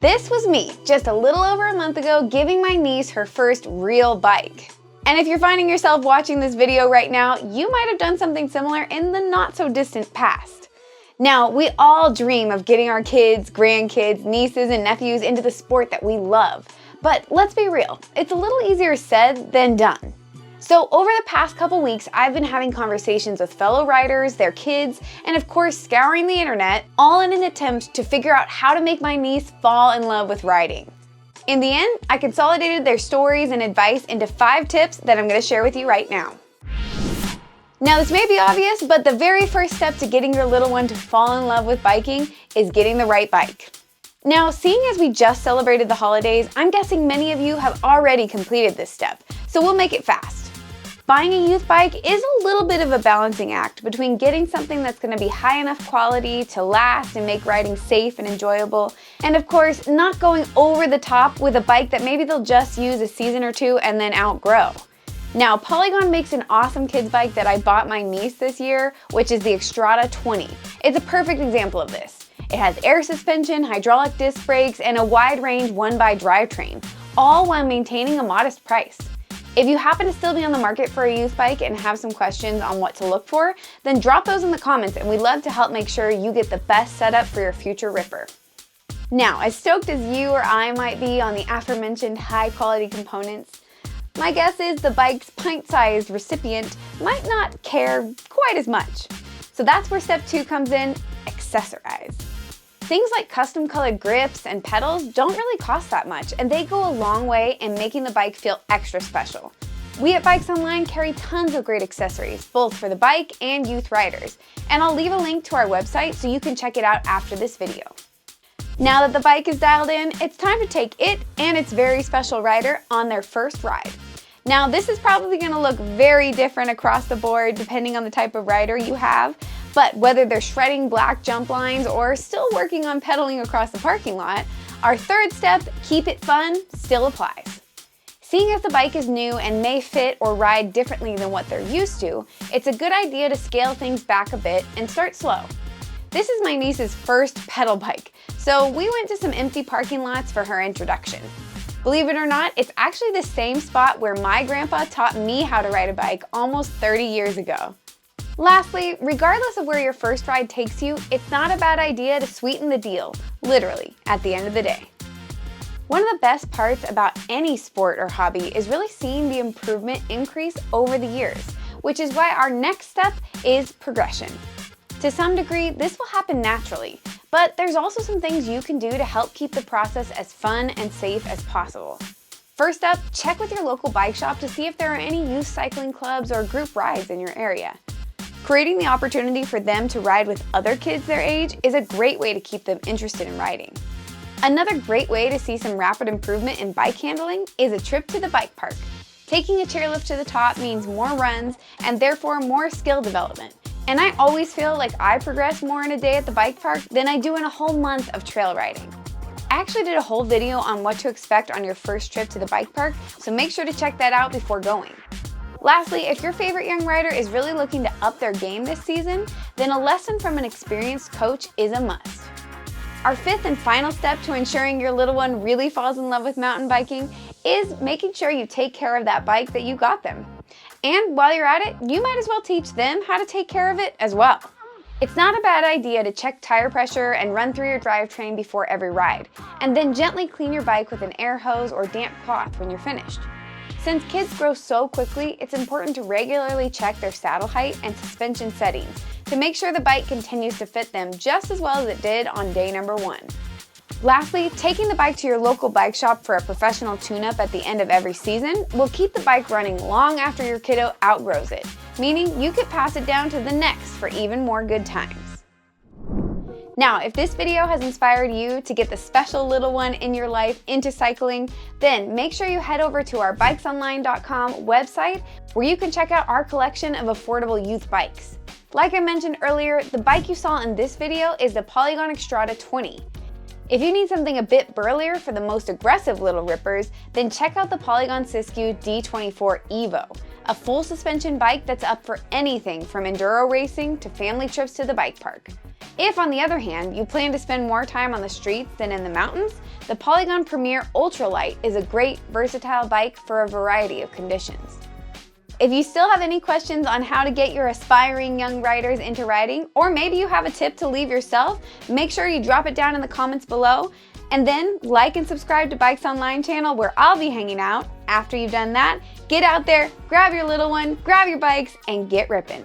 This was me, just a little over a month ago, giving my niece her first real bike. And if you're finding yourself watching this video right now, you might have done something similar in the not so distant past. Now, we all dream of getting our kids, grandkids, nieces, and nephews into the sport that we love. But let's be real, it's a little easier said than done. So over the past couple weeks, I've been having conversations with fellow riders, their kids, and of course scouring the internet, all in an attempt to figure out how to make my niece fall in love with riding. In the end, I consolidated their stories and advice into 5 tips that I'm going to share with you right now. Now this may be obvious, but the very first step to getting your little one to fall in love with biking is getting the right bike. Now, seeing as we just celebrated the holidays, I'm guessing many of you have already completed this step, so we'll make it fast. Buying a youth bike is a little bit of a balancing act between getting something that's going to be high enough quality to last and make riding safe and enjoyable, and of course, not going over the top with a bike that maybe they'll just use a season or two and then outgrow. Now, Polygon makes an awesome kids bike that I bought my niece this year, which is the Xtrada 20. It's a perfect example of this. It has air suspension, hydraulic disc brakes, and a wide range 1x drivetrain, all while maintaining a modest price. If you happen to still be on the market for a youth bike and have some questions on what to look for, then drop those in the comments and we'd love to help make sure you get the best setup for your future ripper. Now, as stoked as you or I might be on the aforementioned high quality components, my guess is the bike's pint-sized recipient might not care quite as much. So that's where step 2 comes in, accessorize. Things like custom colored grips and pedals don't really cost that much, and they go a long way in making the bike feel extra special. We at BikesOnline carry tons of great accessories, both for the bike and youth riders, and I'll leave a link to our website so you can check it out after this video. Now that the bike is dialed in, it's time to take it and its very special rider on their first ride. Now, this is probably going to look very different across the board depending on the type of rider you have, but whether they're shredding black jump lines or still working on pedaling across the parking lot, our third step, keep it fun, still applies. Seeing as the bike is new and may fit or ride differently than what they're used to, it's a good idea to scale things back a bit and start slow. This is my niece's first pedal bike, so we went to some empty parking lots for her introduction. Believe it or not, it's actually the same spot where my grandpa taught me how to ride a bike almost 30 years ago. Lastly, regardless of where your first ride takes you, it's not a bad idea to sweeten the deal, literally, at the end of the day. One of the best parts about any sport or hobby is really seeing the improvement increase over the years, which is why our next step is progression. To some degree, this will happen naturally, but there's also some things you can do to help keep the process as fun and safe as possible. First up, check with your local bike shop to see if there are any youth cycling clubs or group rides in your area. Creating the opportunity for them to ride with other kids their age is a great way to keep them interested in riding. Another great way to see some rapid improvement in bike handling is a trip to the bike park. Taking a chairlift to the top means more runs and therefore more skill development. And I always feel like I progress more in a day at the bike park than I do in a whole month of trail riding. I actually did a whole video on what to expect on your first trip to the bike park, so make sure to check that out before going. Lastly, if your favorite young rider is really looking to up their game this season, then a lesson from an experienced coach is a must. Our 5th and final step to ensuring your little one really falls in love with mountain biking is making sure you take care of that bike that you got them. And while you're at it, you might as well teach them how to take care of it as well. It's not a bad idea to check tire pressure and run through your drivetrain before every ride, and then gently clean your bike with an air hose or damp cloth when you're finished. Since kids grow so quickly, it's important to regularly check their saddle height and suspension settings to make sure the bike continues to fit them just as well as it did on day number 1. Lastly, taking the bike to your local bike shop for a professional tune-up at the end of every season will keep the bike running long after your kiddo outgrows it, meaning you could pass it down to the next for even more good times. Now, if this video has inspired you to get the special little one in your life into cycling, then make sure you head over to our BikesOnline.com website where you can check out our collection of affordable youth bikes. Like I mentioned earlier, the bike you saw in this video is the Polygon Xtrada 20. If you need something a bit burlier for the most aggressive little rippers, then check out the Polygon Siskiyou D24 Evo, a full suspension bike that's up for anything from enduro racing to family trips to the bike park. If, on the other hand, you plan to spend more time on the streets than in the mountains, the Polygon Premier Ultralight is a great, versatile bike for a variety of conditions. If you still have any questions on how to get your aspiring young riders into riding, or maybe you have a tip to leave yourself, make sure you drop it down in the comments below. And then like and subscribe to Bikes Online channel, where I'll be hanging out. After you've done that, get out there, grab your little one, grab your bikes, and get ripping.